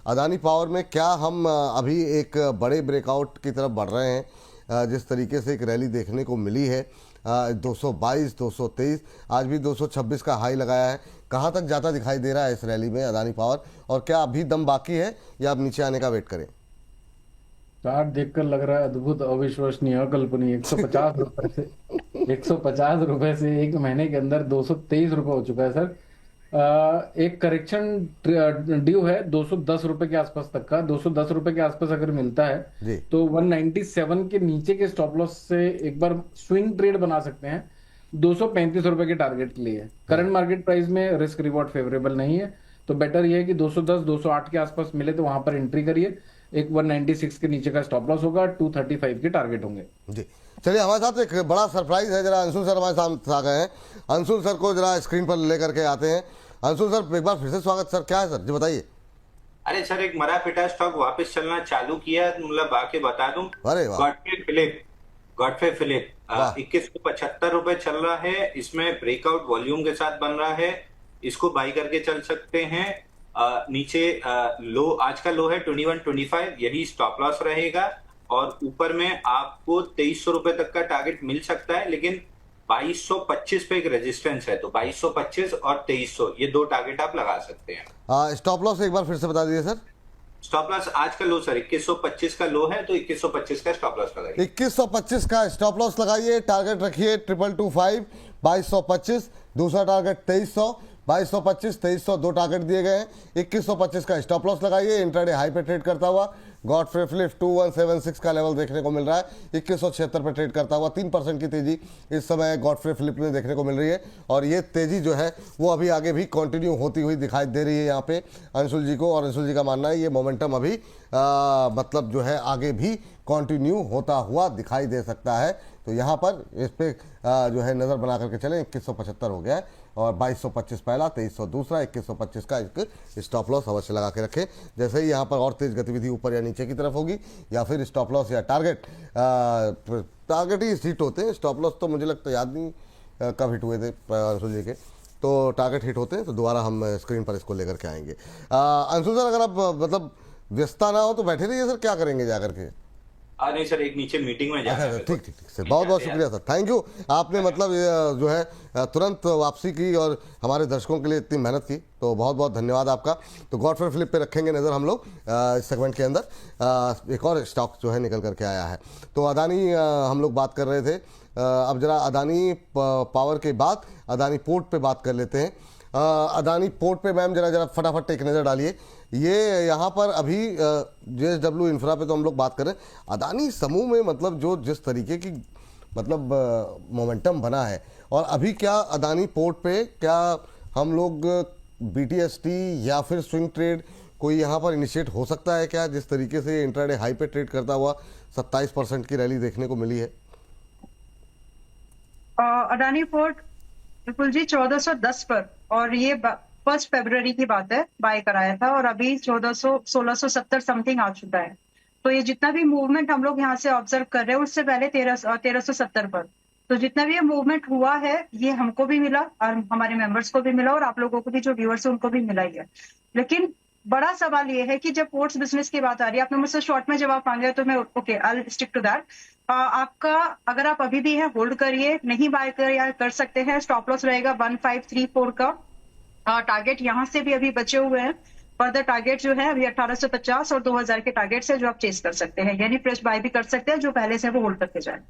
Adani power में क्या हम अभी एक बड़े ब्रेकआउट की तरफ बढ़ रहे हैं? जिस तरीके से एक रैली देखने को मिली है, 222, 223, आज भी 226 का हाई लगाया है। कहाँ तक जाता दिखाई दे रहा है इस रैली में अदानी पावर, और क्या अभी दम बाकी है या अब नीचे आने का वेट करें? चार्ट देखकर लग रहा है अद्भुत, अविश्वसनीय, अकल्पनीय। 150 रुपए से 150 रुपए से एक महीने के अंदर 223 रुपए हो चुका है सर। एक करेक्शन ड्यू है 210 रुपए के आसपास तक का। 210 रुपए के आसपास अगर मिलता है जी तो 197 के नीचे के स्टॉप लॉस से एक बार स्विंग ट्रेड बना सकते हैं 235 रुपए के टारगेट के लिए। करंट मार्केट प्राइस में रिस्क रिवॉर्ड फेवरेबल नहीं है, तो बेटर ये है कि 210 208 के आसपास मिले तो वहां पर एंट्री करिए। एक 196 के नीचे का स्टॉप लॉस होगा, 235 के टारगेट होंगे। जी। चलिए, हमारे साथ एक बड़ा सरप्राइज है। जरा अंशुल सर हमारे सामने आ गए हैं। अंशुल सर को जरा स्क्रीन पर लेकर के आते हैं। अंशुल सर, एक बार फिर से स्वागत सर। क्या है सर जी, बताइए। अरे सर, एक मरा पिटा स्टॉक वापस चलना चालू किया, मतलब आके बता दूं। अरे वाह, गॉडफ्रे फिलिप वाह। 2175 रुपए चल रहा है। इसमें ब्रेकआउट वॉल्यूम के साथ बन रहा है, इसको बाई करके चल सकते हैं। नीचे लो, आज का लो है 2125, यही स्टॉप लॉस रहेगा। और ऊपर में आपको 2300 रुपए तक का टारगेट मिल सकता है, लेकिन 2225 पे एक रेजिस्टेंस है, तो 2225 और 2300 ये दो टारगेट आप लगा सकते हैं। स्टॉप लॉस एक बार फिर से बता दीजिए सर। स्टॉप लॉस आज का लो सर 2125 का लो है, तो 2125 का स्टॉप लॉस लगाइए। 2125 का स्टॉप लॉस लगाइए, टारगेट रखिए 2225, 2225, दूसरा टारगेट 2300, 2225, 2300 दो टारगेट दिए गए हैं। 2125 का स्टॉप लॉस लगाइए। इंट्राडे हाई पे ट्रेड करता हुआ गॉडफ्रे फिलिप 2176 का लेवल देखने को मिल रहा है। 2176 पे ट्रेड करता हुआ 3% की तेजी इस समय गॉडफ्रे फिलिप में देखने को मिल रही है, और ये तेजी जो है वो अभी आगे भी कंटिन्यू होती हुई दिखाई दे रही है यहाँ पे अंशुल जी को। और अंशुल जी का मानना है ये मोमेंटम अभी मतलब जो है आगे भी कंटिन्यू होता हुआ दिखाई दे सकता है। तो यहाँ पर इस पे जो है नज़र बना करके चलें। 2175 हो गया है और 2225 पहला, 2300 दूसरा, 2125 का एक स्टॉप लॉस अवश्य लगा के रखें। जैसे ही यहाँ पर और तेज गतिविधि ऊपर या नीचे की तरफ होगी, या फिर स्टॉप लॉस या टारगेट ही हिट होते हैं। स्टॉप लॉस तो मुझे लगता है याद नहीं कब हिट हुए थे अंशुल जी के, तो टारगेट हिट होते हैं तो दोबारा हम स्क्रीन पर इसको लेकर के आएंगे। अंशुल सर, अगर आप मतलब व्यस्तता ना हो तो बैठे रहिए सर, क्या करेंगे जाकर के? नहीं सर, एक नीचे मीटिंग में जाना अच्छा, है ठीक मेरे ठीक को। ठीक सर, बहुत बहुत शुक्रिया सर, थैंक यू। आपने मतलब जो है तुरंत वापसी की और हमारे दर्शकों के लिए इतनी मेहनत की, तो बहुत बहुत धन्यवाद आपका। तो गॉडफ्रे फिलिप पे रखेंगे नज़र हम लोग इस सेगमेंट के अंदर। एक और स्टॉक जो है निकल करके आया है, तो अदानी हम लोग बात कर रहे थे। अब जरा अदानी पावर के बाद अदानी पोर्ट पे बात कर लेते हैं। अदानी पोर्ट पे मैम जरा फटाफट एक नज़र डालिए। ये यहाँ पर अभी JSW इंफ्रा पे तो हम लोग बात करें, अदानी समूह में मतलब जो जिस तरीके की मतलब मोमेंटम बना है, और अभी क्या अदानी पोर्ट पे क्या हम लोग BTST या फिर स्विंग ट्रेड कोई यहाँ पर इनिशिएट हो सकता है क्या? जिस तरीके से इंट्राडे हाई पे ट्रेड करता हुआ 27% की रैली देखने को मिली है। अडानी पोर्ट विपुल जी 1410 पर, और ये 1 फरवरी की बात है, बाय कराया था, और अभी 1670 समथिंग आ चुका है। तो ये जितना भी मूवमेंट हम लोग यहाँ से ऑब्जर्व कर रहे हैं उससे पहले 1370 पर, तो जितना भी ये मूवमेंट हुआ है ये हमको भी मिला और हमारे मेंबर्स को भी मिला और आप लोगों को भी, जो व्यूअर्स है उनको भी मिला ही है। लेकिन बड़ा सवाल ये है कि जब पोर्ट्स बिजनेस की बात आ रही है, आपने मुझसे शॉर्ट में जवाब मांगे तो मैं okay, I will stick to that. आपका अगर आप अभी भी है होल्ड करिए, नहीं बाय कर सकते हैं। स्टॉप लॉस रहेगा 1534 का। टारगेट यहाँ से भी अभी बचे हुए हैं। फर्दर टारगेट जो है अभी 1850 और 2000 के टारगेट से जो आप चेस कर सकते हैं, यानी फ्रेश बाय भी कर सकते हैं, जो पहले से वो होल्ड करके जाए।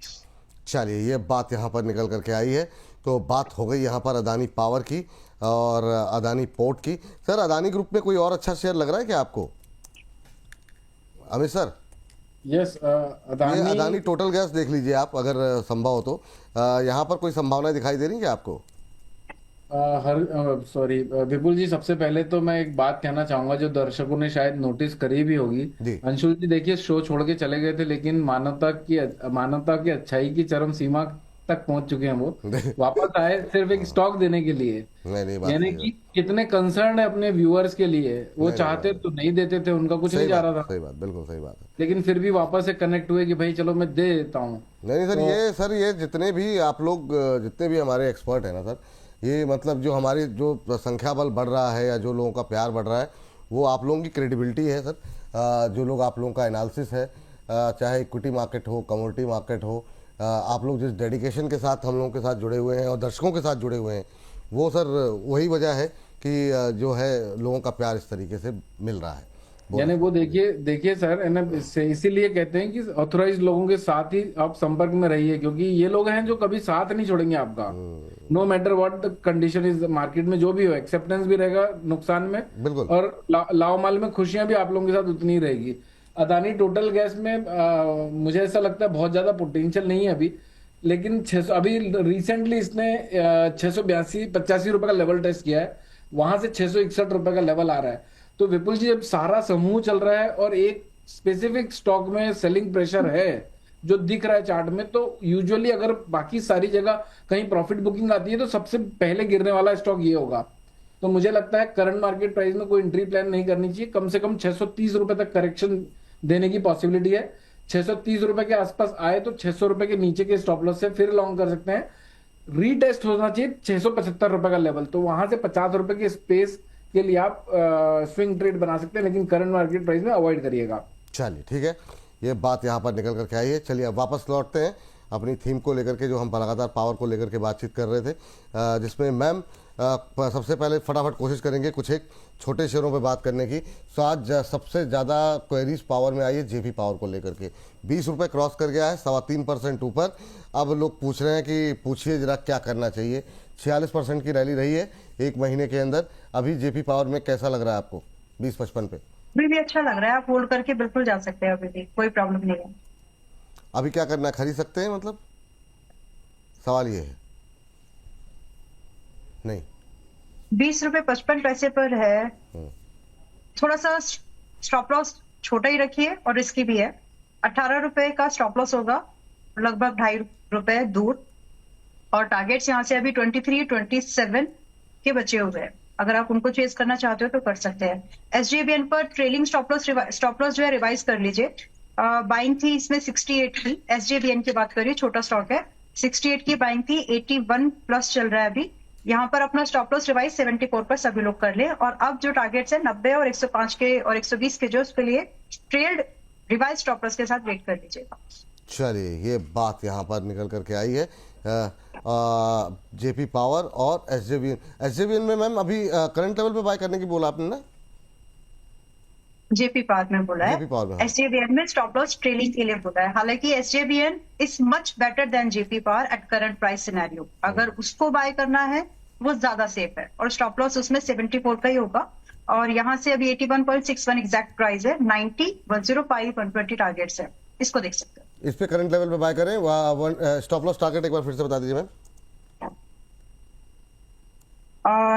चलिए, ये बात यहाँ पर निकल करके आई है। तो बात हो गई यहाँ पर अदानी पावर की और अदानी पोर्ट की। सर, अदानी ग्रुप में कोई और अच्छा शेयर लग रहा है क्या आपको, अमित सर? यस, ये अदानी टोटल गैस देख लीजिए आप, अगर संभव हो तो। यहाँ पर कोई संभावना दिखाई दे रही है क्या आपको? सॉरी विपुल जी, सबसे पहले तो मैं एक बात कहना चाहूंगा जो दर्शकों ने शायद नोटिस करी भी होगी। जी अंशुल जी देखिए, शो छोड़ के चले गए थे, लेकिन मानवता की अच्छाई की चरम सीमा तक पहुंच चुके हैं वो। वापस आए सिर्फ एक स्टॉक देने के लिए। नहीं, बात यानी सही कि है। कितने कंसर्न है अपने व्यूअर्स के लिए। वो नहीं, चाहते तो नहीं देते थे, उनका कुछ सही नहीं जा बात, रहा था, सही बात, बिल्कुल सही बात है। लेकिन फिर भी वापस से कनेक्ट हुए कि भाई चलो मैं दे देता हूँ। नहीं सर, तो सर ये जितने भी आप लोग, जितने भी हमारे एक्सपर्ट हैं ना सर, ये मतलब जो हमारी जो संख्या बल बढ़ रहा है या जो लोगों का प्यार बढ़ रहा है, वो आप लोगों की क्रेडिबिलिटी है सर। जो लोग आप लोगों का एनालिसिस है, चाहे इक्विटी मार्केट हो, कमोडिटी मार्केट हो, आप लोग जिस डेडिकेशन के साथ हम लोगों के साथ जुड़े हुए हैं और दर्शकों के साथ जुड़े हुए हैं, वो सर वही वजह है कि जो है लोगों का प्यार इस तरीके से मिल रहा है। यानी वो देखिए देखिए सर, है ना, इसीलिए कहते हैं कि ऑथोराइज लोगों के साथ ही आप संपर्क में रहिए, क्योंकि ये लोग हैं जो कभी साथ नहीं छोड़ेंगे आपका। No matter what the condition is market में, जो भी हो, एक्सेप्टेंस भी रहेगा नुकसान में, बिल्कुल। और लाओ माल में खुशियां भी आप लोगों के साथ उतनी ही रहेगी। अदानी टोटल गैस में मुझे ऐसा लगता है बहुत ज्यादा पोटेंशियल नहीं है अभी, लेकिन 600 अभी रिसेंटली इसने 682-85 रुपए का लेवल टेस्ट किया है, वहां से 661 रुपए का लेवल आ रहा है। तो विपुल जी, जब सारा समूह चल रहा है और एक स्पेसिफिक स्टॉक में सेलिंग प्रेशर है जो दिख रहा है चार्ट में, तो यूजुअली अगर बाकी सारी जगह कहीं प्रॉफिट बुकिंग आती है तो सबसे पहले गिरने वाला स्टॉक ये होगा। तो मुझे लगता है करंट मार्केट प्राइस में कोई एंट्री प्लान नहीं करनी चाहिए। कम से कम 630 रुपए तक करेक्शन देने की पॉसिबिलिटी है। 630 रुपए के आसपास आए तो 600 रुपए के नीचे के स्टॉप लॉस से फिर लॉन्ग कर सकते हैं। रीटेस्ट होना चाहिए 675 रुपए का लेवल, तो वहां से 50 रुपए के स्पेस के लिए आप स्विंग ट्रेड बना सकते हैं, लेकिन करंट मार्केट प्राइस में अवॉइड करिएगा। चलिए ठीक है, ये बात यहाँ पर निकल करके आई है। चलिए अब वापस लौटते हैं अपनी थीम को लेकर के, जो हम लगातार पावर को लेकर के बातचीत कर रहे थे, जिसमें मैम सबसे पहले फटाफट कोशिश करेंगे कुछ एक छोटे शेयरों पे बात करने की। तो आज सबसे ज़्यादा क्वेरीज पावर में आई है जेपी पावर को लेकर के। 20 रुपये क्रॉस कर गया है, 3.25% ऊपर। अब लोग पूछ रहे हैं कि पूछिए जरा क्या करना चाहिए। 46% की रैली रही है एक महीने के अंदर। अभी जेपी पावर में कैसा लग रहा है आपको 20.55 पे? अभी भी अच्छा लग रहा है, आप होल्ड करके बिल्कुल जा सकते हैं, अभी भी कोई प्रॉब्लम नहीं है। अभी क्या करना है, खरीद सकते हैं मतलब? सवाल ये है। नहीं, 20.55 रुपए पर है। थोड़ा सा स्टॉप लॉस छोटा ही रखिए और रिस्की भी है। 18 रुपए का स्टॉप लॉस होगा, लगभग 2.5 रुपए दूर, और टारगेट्स यहाँ से अभी 23, 27 के बचे हुए हैं। अगर आप उनको चेज करना चाहते हो तो कर सकते हैं। SJVN पर ट्रेलिंग स्टॉप लॉस जो है रिवाइज कर लीजिए। बाइंग थी इसमें 68 की, SJVN की बात करिए, छोटा स्टॉक है, 68 की बाइंग थी, 81 प्लस चल रहा है अभी। यहाँ पर अपना स्टॉप लॉस रिवाइज 74 पर सभी लोग कर ले, और अब जो टारगेट्स है 90 और 105 के और 120 के, जो उसके लिए ट्रेल्ड रिवाइज स्टॉप लॉस के साथ वेट कर लीजिएगा। चलिए ये बात यहाँ पर निकल करके आई है। जेपी पावर और एसजेवीएन में मैम अभी करंट लेवल पे बाय करने की बोला आपने ना? जेपी पावर में बोला JP Power में, है, हाँ। SJVN में स्टॉप लॉस ट्रेलिंग के लिए बोला है। हालांकि SJVN is much better than JP power at current price scenario. अगर उसको बाय करना है वो ज्यादा सेफ है, और स्टॉप लॉस उसमें 74 का ही होगा। और यहाँ से अभी 81.61 एग्जैक्ट प्राइस है, 90, 105, 120 टारगेट्स है, इसको देख सकते हैं। इस पे करंट लेवल पे बाय करें। स्टॉप लॉस टारगेट एक बार फिर से बता दीजिए मैम।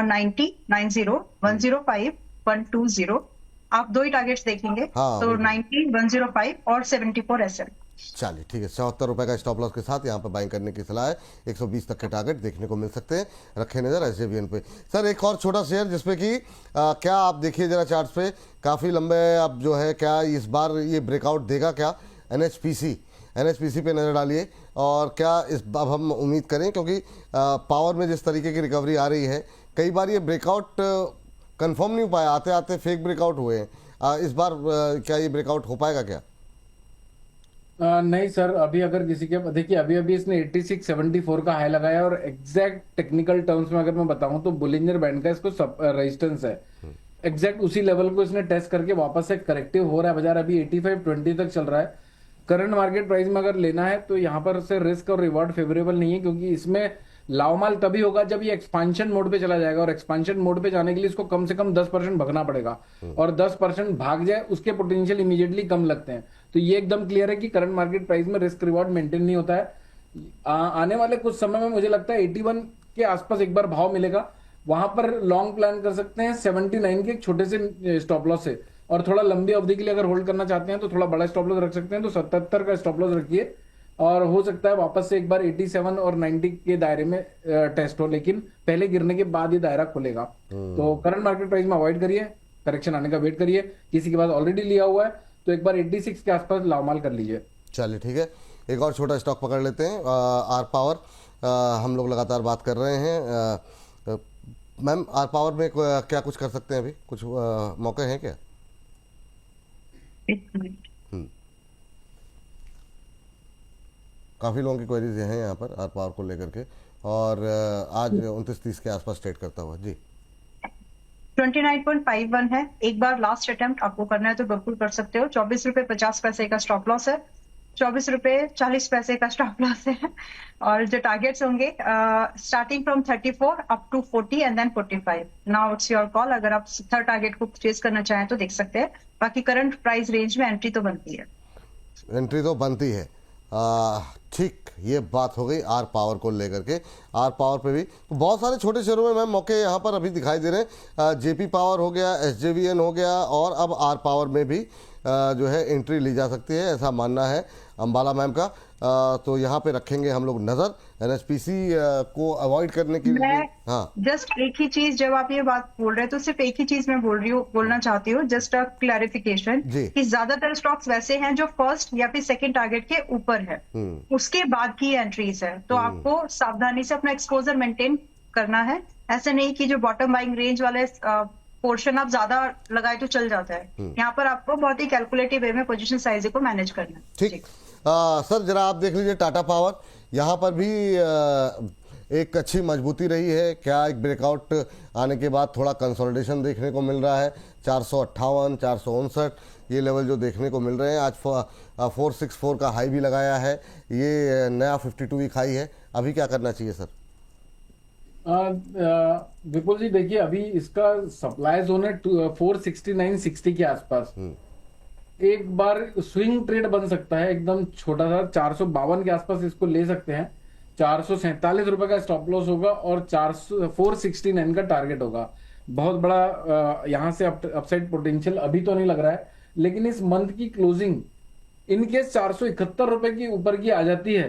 90, 90, 105, 120, आप दो ही टारगेट्स देखेंगे। हाँ, तो बिल्कुल। 90, 105 और 74 SM। चलिए ठीक है, 74 रुपए का स्टॉप लॉस के साथ यहाँ पर बाइंग करने की सलाह है। 120 तक के टारगेट देखने को मिल सकते हैं। रखें नजर एसजेवीएन पे। सर एक और छोटा शेयर जिसपे कि क्या आप देखिए जरा चार्ट पे, काफ़ी लंबे अब जो है, क्या इस बार ये ब्रेकआउट देगा क्या? एनएचपीसी पे नज़र डालिए, और क्या अब हम उम्मीद करें, क्योंकि पावर में जिस तरीके की रिकवरी आ रही है, कई बार ये ब्रेकआउट कंफर्म नहीं हो पाया, आते आते फेक ब्रेकआउट हुए हैं। इस बार क्या ये ब्रेकआउट हो पाएगा क्या? नहीं सर, अभी अगर किसी के देखिए, अभी अभी इसने 8674 का हाई लगाया, और एग्जैक्ट टेक्निकल टर्म्स में अगर मैं बताऊं तो बुलिंजर बैंड का इसको रेजिस्टेंस है। एग्जैक्ट उसी लेवल को इसने टेस्ट करके वापस से करेक्टिव हो रहा है। बाजार अभी 8520 तक चल रहा है। करंट मार्केट प्राइस में अगर लेना है तो यहाँ पर से रिस्क और रिवॉर्ड फेवरेबल नहीं है, क्योंकि इसमें लाओमाल तभी होगा जब ये एक्सपांशन मोड पे चला जाएगा, और एक्सपांशन मोड पे जाने के लिए इसको कम से कम 10% भगना पड़ेगा, और 10% भाग जाए उसके पोटेंशियल इमीडिएटली कम लगते हैं। तो ये एकदम क्लियर है कि करंट मार्केट प्राइस में रिस्क रिवॉर्ड मेंटेन नहीं होता है। आने वाले कुछ समय में मुझे लगता है 81 के आसपास एक बार भाव मिलेगा, वहां पर लॉन्ग प्लान कर सकते हैं 79 के एक छोटे से स्टॉप लॉस से, और थोड़ा लंबी अवधि के लिए अगर होल्ड करना चाहते हैं तो थोड़ा बड़ा स्टॉप लॉस रख सकते हैं, तो 77 का स्टॉप लॉस रखिए, और हो सकता है वापस से एक बार 87 और 90 के दायरे में टेस्ट हो, लेकिन पहले गिरने के बाद ये दायरा खुलेगा। तो करंट मार्केट प्राइस में अवॉइड करिए, करेक्शन आने का वेट करिए। किसी के पास ऑलरेडी लिया हुआ है तो एक बार 86 के आसपास लामाल कर लीजिए। चलिए ठीक है, एक और छोटा स्टॉक पकड़ लेते हैं। आर पावर हम लोग लगातार बात कर रहे हैं। मैम आर पावर में क्या कुछ कर सकते हैं अभी, कुछ मौके हैं क्या? एक मिनट। काफ़ी लोगों की क्वेरीज हैं यहाँ पर आर पावर को लेकर के, और आज 29-30 के आसपास ट्रेड करता हुआ जी। 29.51 है, एक बार लास्ट अटेम्प्ट आपको करना है तो बिल्कुल कर सकते हो। 24 रुपए 50 पैसे का स्टॉप लॉस है, 24 रुपए 40 पैसे का स्टॉप लॉस है। और जो टारगेट्स होंगे starting from 34 up to 40 and then 45। Now it's your call, अगर आप थर्ड टारगेट को परचेज करना चाहें तो देख सकते हैं। बाकी करंट प्राइस रेंज में एंट्री तो बनती है। एंट्री तो बनती है। ठीक, ये बात हो गई आर पावर को लेकर के। आर पावर पे भी तो बहुत सारे छोटे शेयरों में मैम मौके यहाँ पर अभी दिखाई दे रहे हैं। जेपी पावर हो गया, एसजेवीएन हो गया, और अब आर पावर में भी जो है एंट्री ली जा सकती है, ऐसा मानना है अंबाला मैम का। तो यहाँ पे रखेंगे हम लोग नज़र एनएचपीसी को अवॉइड करने के लिए। हाँ, जस्ट एक ही चीज, जब आप ये बात बोल रहे हैं तो सिर्फ एक ही चीज मैं बोलना चाहती हूँ, जस्ट अ क्लैरिफिकेशन, जी। कि ज्यादातर स्टॉक्स वैसे हैं जो फर्स्ट या फिर सेकंड टारगेट के ऊपर है, उसके बाद की एंट्रीज है, तो आपको सावधानी से अपना एक्सपोजर मेंटेन करना है। ऐसे नहीं कि जो बॉटम बाइंग रेंज वाले पोर्शन आप ज्यादा लगाए तो चल जाता है। यहाँ पर आपको बहुत ही कैलकुलेटिव वे में पोजीशन साइज को मैनेज करना है। ठीक। सर जरा आप देख लीजिए टाटा पावर, यहाँ पर भी एक अच्छी मजबूती रही है क्या? एक ब्रेकआउट आने के बाद थोड़ा कंसोलिडेशन देखने को मिल रहा है। 458, 459 ये लेवल जो देखने को मिल रहे हैं। आज 464 का हाई भी लगाया है, ये नया 52 वीक हाई है। अभी क्या करना चाहिए सर? विपुल जी देखिए, अभी इसका सप्लाई जोन है 469-60 के आसपास। एक बार स्विंग ट्रेड बन सकता है एकदम छोटा सा, 452 के आसपास इसको ले सकते हैं। 447 रुपए का स्टॉप लॉस होगा और 469 का टारगेट होगा। बहुत बड़ा यहाँ से अपसाइड पोटेंशियल अभी तो नहीं लग रहा है, लेकिन इस मंथ की क्लोजिंग इनकेस 471 रुपए की ऊपर की आ जाती है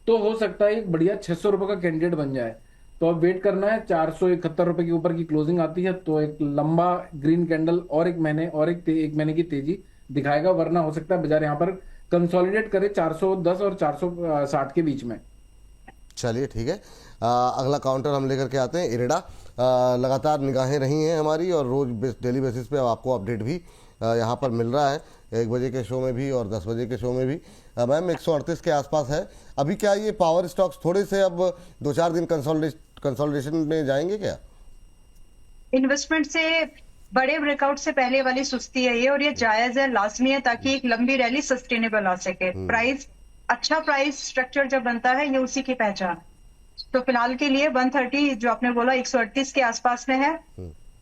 तो हो सकता है एक बढ़िया 600 रुपए का कैंडिडेट बन जाए। तो अब वेट करना है, 471 रुपए के ऊपर की क्लोजिंग आती है तो एक लंबा ग्रीन कैंडल और एक महीने की तेजी दिखाएगा, वरना हो सकता है बाजार यहाँ पर कंसोलिडेट करे 410 और 460 के बीच में। चलिए ठीक है। अगला काउंटर हम लेकर के आते हैं इरेडा। लगातार निगाहें रही हैं हमारी, और रोज डेली बेसिस पे अब आपको अपडेट भी यहाँ पर मिल रहा है, 1 बजे के शो में भी और 10 बजे के शो में भी। मैम 138 के आसपास है अभी। क्या ये पावर स्टॉक्स थोड़े से अब 2-4 दिन कंसोलिडेशन में जाएंगे क्या? इन्वेस्टमेंट से बड़े ब्रेकआउट से पहले वाली सुस्ती है ये, और ये जायज है, लाजमी है, ताकि एक लंबी रैली सस्टेनेबल आ सके। प्राइस अच्छा प्राइस स्ट्रक्चर जब बनता है, ये उसी की पहचान। तो फिलहाल के लिए 130 जो आपने बोला 138 के आसपास में है,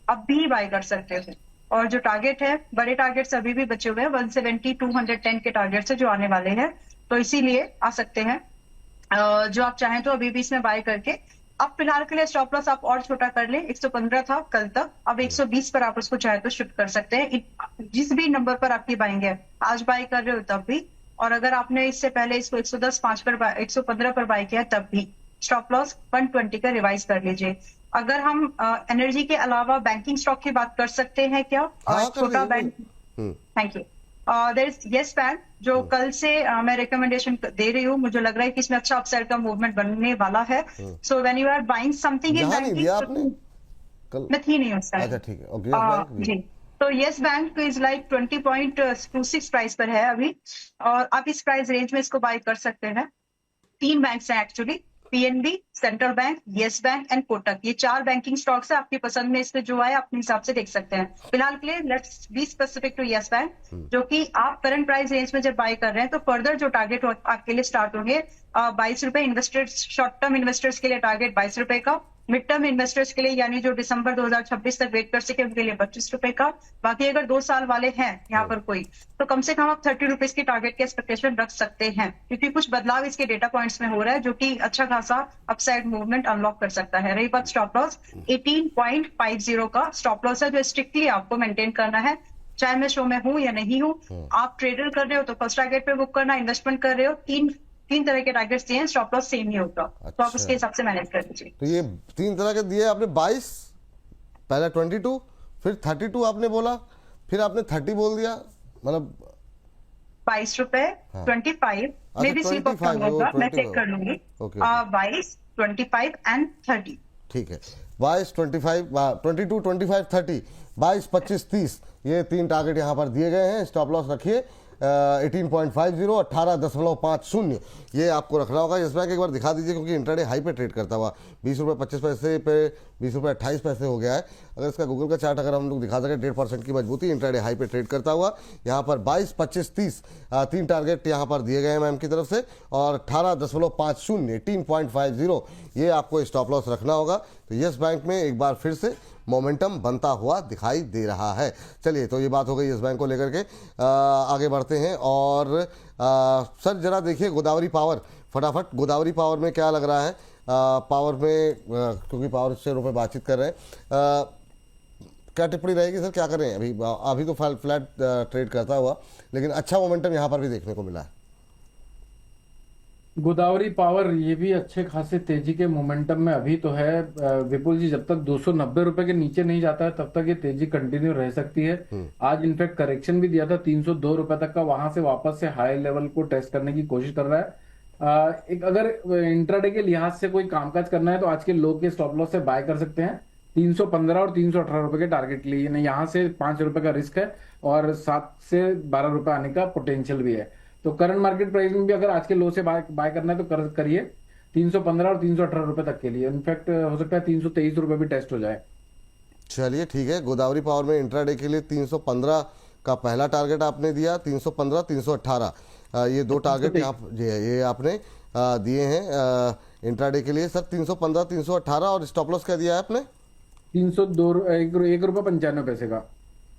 अब भी बाय कर सकते हो। और जो टारगेट है, बड़े टारगेट्स अभी भी बचे हुए हैं, 170 210 के टारगेट्स है जो आने वाले हैं, तो इसीलिए आ सकते हैं। जो आप चाहें तो अभी भी इसमें बाय करके, अब फिलहाल के लिए स्टॉप लॉस आप और छोटा कर लें। 115 था कल तक, अब 120 पर आप उसको चाहे तो शिफ्ट कर सकते हैं। जिस भी नंबर पर आपकी बाइंग है, आज बाय कर रहे हो तब भी, और अगर आपने इससे पहले इसको 110.5 पर 115 पर बाय किया तब भी स्टॉप लॉस 120 का रिवाइज कर लीजिए। अगर हम एनर्जी के अलावा बैंकिंग स्टॉक की बात कर सकते हैं क्या? छोटा bank, thank you. There is Yes Bank, जो कल से मैं रिकमेंडेशन दे रही हूँ। मुझे लग रहा है कि इसमें अच्छा अपसाइड का मूवमेंट बनने वाला है। So when you are buying something in banking, मैं थी नहीं उस टाइम। अच्छा ठीक है, ओके जी। तो yes bank is like 20.26 price पर है अभी, और आप इस प्राइस रेंज में इसको बाय कर सकते हैं। 3 बैंक्स हैं actually, PNB, central bank, yes bank and Kotak. ये 4 बैंकिंग स्टॉक्स है, आपकी पसंद में इसमें जो आए अपने हिसाब से देख सकते हैं। फिलहाल के लिए let's be specific to Yes Bank, जो कि आप करंट प्राइस रेंज में जब बाय कर रहे हैं तो फर्दर जो टारगेट आपके लिए स्टार्ट होंगे 22 रुपए इन्वेस्टर्स, शॉर्ट टर्म इन्वेस्टर्स के लिए टारगेट 22 रुपए का, मिड टर्म इन्वेस्टर्स के लिए यानी जो दिसंबर 2026 तक वेट कर सके उनके लिए 25 रुपए का। बाकी अगर 2 साल वाले हैं यहाँ पर कोई, तो कम से कम आप 30 रुपीज की टारगेट की एक्सपेक्टेशन रख सकते हैं, क्योंकि कुछ बदलाव इसके डेटा पॉइंट्स में हो रहा है जो कि अच्छा खासा अपसाइड मूवमेंट अनलॉक कर सकता है। रही बात स्टॉप लॉस, 18.50 का स्टॉप लॉस है जो स्ट्रिक्टली आपको मेंटेन करना है, चाहे मैं शो में हूं या नहीं हूं। आप ट्रेडर कर रहे हो तो फर्स्ट टारगेट पे बुक करना, इन्वेस्टमेंट कर रहे हो तीन तरह के टारगेट्स दिए हैं, स्टॉप लॉस सेम ही होगा। तो आप उसके हिसाब से मैनेज कर लीजिए। तो ये 3 तरह के दिए आपने, 22, पहले 22, फिर 32 आपने बोला, फिर आपने 30 बोल दिया, मतलब 22 रुपए, 25 में भी स्लिप ऑफ होगा, मैं चेक कर लूंगी। 22, 25 एंड 30। ठीक है, 22, 25, 22, 25, 30, 22, 25, 30 ये 3 टारगेट यहाँ पर दिए गए हैं। स्टॉप लॉस रखिए 18.50, 18.50 ये आपको रखना होगा। यस बैंक एक बार दिखा दीजिए, क्योंकि इंट्राडे हाई पे ट्रेड करता हुआ 20 रुपये 25 पैसे पे 20 रुपये 28 पैसे हो गया है। अगर इसका गूगल का चार्ट अगर हम लोग दिखा सकें, 1.5% की मजबूती, इंट्राडे हाई पे ट्रेड करता हुआ यहाँ पर 22, 25, 30 3 टारगेट यहाँ पर दिए गए हैं मैम की तरफ से, और 18.50 18.50 ये आपको स्टॉप लॉस रखना होगा। तो यस बैंक में एक बार फिर से मोमेंटम बनता हुआ दिखाई दे रहा है। चलिए, तो ये बात हो गई इस बैंक को लेकर के। आगे बढ़ते हैं और सर जरा देखिए गोदावरी पावर, फटाफट गोदावरी पावर में क्या लग रहा है। पावर में क्योंकि पावर शेयरों पे बातचीत कर रहे हैं, क्या टिप्पणी रहेगी सर, क्या करें? अभी तो फ्लैट ट्रेड करता हुआ, लेकिन अच्छा मोमेंटम यहाँ पर भी देखने को मिला है। गोदावरी पावर ये भी अच्छे खासे तेजी के मोमेंटम में अभी तो है। विपुल जी, जब तक 290 रुपए के नीचे नहीं जाता है तब तक ये तेजी कंटिन्यू रह सकती है। आज इनफैक्ट करेक्शन भी दिया था 302 रुपए तक का, वहां से वापस से हाई लेवल को टेस्ट करने की कोशिश कर रहा है। एक अगर इंट्राडे के लिहाज से कोई कामकाज करना है तो आज के लो के स्टॉप लॉस से बाय कर सकते हैं 315 और 318 रुपए के टारगेट के लिए। यहाँ से 5 रुपए का रिस्क है और 7 से 12 रुपए आने का पोटेंशियल भी है। तो करंट मार्केट प्राइस में भी अगर आज के लो से बाय करना है तो करिए 315 और 318 रुपए तक के लिए। इनफैक्ट हो सकता है 323 रुपए भी टेस्ट हो जाए। चलिए ठीक है, गोदावरी पावर में इंट्राडे के लिए 315 का पहला टारगेट आपने दिया, 315 318 ये 2 टारगेट यहाँ ये आपने दिए हैं इंट्राडे के लिए सर। 315 318 और स्टॉप लॉस क्या दिया है आपने? 302 1 रुपये 95 पैसे का,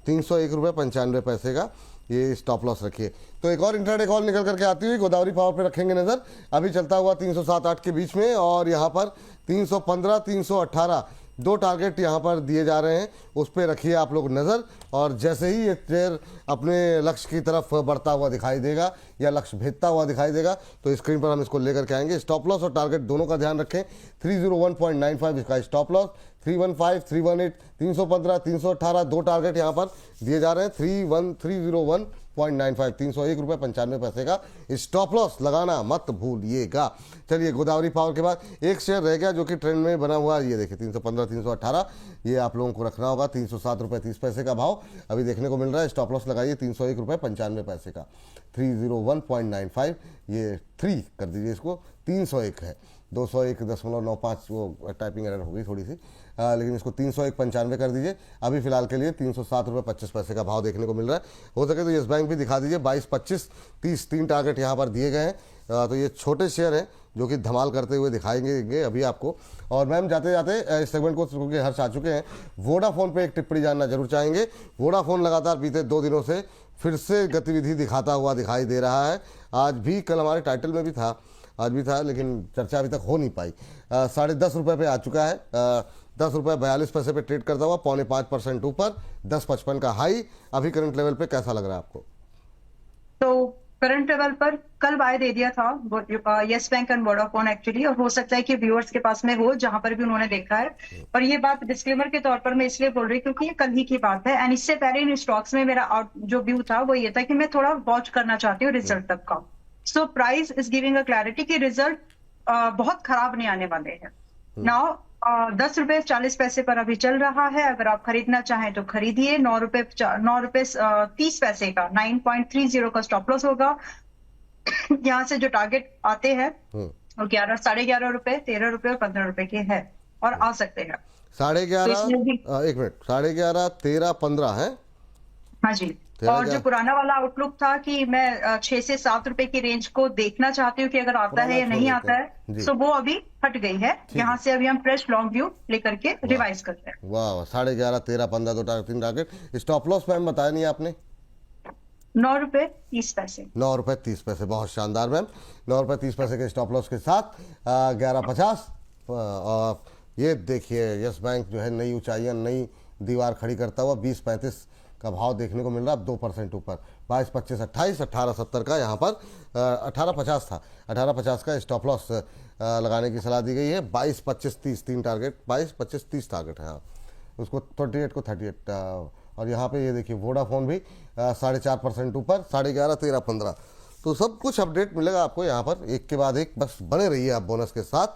301 रुपये 95 पैसे का ये स्टॉप लॉस रखिए। तो एक और इंट्राडे कॉल निकल करके आती हुई गोदावरी पावर पे रखेंगे नजर, अभी चलता हुआ 307-8 के बीच में, और यहाँ पर 315 318 2 टारगेट यहाँ पर दिए जा रहे हैं, उस पर रखिए आप लोग नज़र। और जैसे ही ये शेयर अपने लक्ष्य की तरफ बढ़ता हुआ दिखाई देगा या लक्ष्य भेदता हुआ दिखाई देगा तो स्क्रीन पर हम इसको लेकर के आएंगे। स्टॉप लॉस और टारगेट दोनों का ध्यान रखें। 301.95 इसका स्टॉप लॉस, 315 318 315 318 2 टारगेट यहाँ पर दिए जा रहे हैं। 301.95 301 रुपये 95 पैसे का स्टॉप लॉस लगाना मत भूलिएगा। चलिए, गोदावरी पावर के बाद एक शेयर रह गया जो कि ट्रेंड में बना हुआ है, ये देखिए 315 318 ये आप लोगों को रखना होगा। 307 रुपये 30 पैसे का भाव अभी देखने को मिल रहा है। स्टॉप लॉस लगाइए 301 रुपये 95 पैसे का। 301.95 ये 3 कर दीजिए, इसको 301 है, 201.95 वो टाइपिंग एरर होगी थोड़ी सी, लेकिन इसको 301.95 कर दीजिए। अभी फिलहाल के लिए 307 रुपये 25 पैसे का भाव देखने को मिल रहा है। हो सके तो यस बैंक भी दिखा दीजिए, 22, 25, 30 3 टारगेट यहाँ पर दिए गए हैं। तो ये छोटे शेयर हैं जो कि धमाल करते हुए दिखाएंगे अभी आपको। और मैम जाते जाते इस सेगमेंट को क्योंकि हर्ष आ चुके हैं, वोडाफोन पे एक टिप्पणी जानना जरूर चाहेंगे। वोडाफोन लगातार बीते 2 दिनों से फिर से गतिविधि दिखाता हुआ दिखाई दे रहा है। आज भी, कल हमारे टाइटल में भी था, आज भी था, लेकिन चर्चा अभी तक हो नहीं पाई। 10.5 रुपये पे आ चुका है, 10 रुपये 42 पैसे पे ट्रेड करता हुआ 0.5% ऊपर, 10.55 का हाई। अभी करंट लेवल पे कैसा लग रहा है आपको? तो करंट लेवल पर कल बाय दे दिया था yes bank and Vodafone actually, और हो सकता है कि व्यूअर्स के पास में हो जहां पर भी उन्होंने देखा है। और ये बात डिस्क्लेमर के तौर पर मैं इसलिए बोल रही हूँ क्योंकि ये कल ही की बात है, एंड इससे पहले इन स्टॉक्स में मेरा जो व्यू था वो ये था कि मैं थोड़ा वॉच करना चाहती हूँ रिजल्ट तक का। So price is giving a clarity कि रिजल्ट बहुत खराब नहीं आने वाले हैं। नाउ 10 रुपए 40 पैसे पर अभी चल रहा है, अगर आप खरीदना चाहें तो खरीदिए। 9 रुपए 30 पैसे का 9.30 का स्टॉप लॉस होगा। यहाँ से जो टारगेट आते हैं वो 11 साढ़े 11 रुपए, 13 रुपए और 15 रुपए के हैं और आ सकते हैं। 11.5 एक मिनट, 11.5 13 15 है। हाँ जी, और जो पुराना वाला आउटलुक था कि मैं 6 से 7 रुपए की रेंज को देखना चाहती हूँ कि अगर आता है या नहीं आता है, तो वो अभी हट गई है। यहाँ से अभी हम फ्रेश लॉन्ग व्यू लेकर के रिवाइज करते हैं। वाह, 11.5 13 15 2 target 3 target. Stop loss ma'am बताया नहीं आपने? 9 रुपए 30 पैसे। 9 रुपये 30 पैसे, बहुत शानदार मैम। 9 रुपये 30 पैसे के स्टॉप लॉस के साथ 11.50। और ये देखिए यस बैंक जो है नई ऊंचाइयां, नई दीवार खड़ी करता हुआ 20.35 का भाव देखने को मिल रहा है, 2% ऊपर। 22, 25, 28, 18.70 का यहाँ पर 18.50 था, 18.50 का स्टॉप लॉस लगाने की सलाह दी गई है। 22, 25, 30 3 टारगेट, 22, 25, 30 टारगेट है। हाँ, उसको 28 को 38। और यहाँ पे ये देखिए वोडाफोन भी 4.5% ऊपर, 11.5 13 15। तो सब कुछ अपडेट मिलेगा आपको यहाँ पर एक के बाद एक, बस बने रहिए आप बोनस के साथ।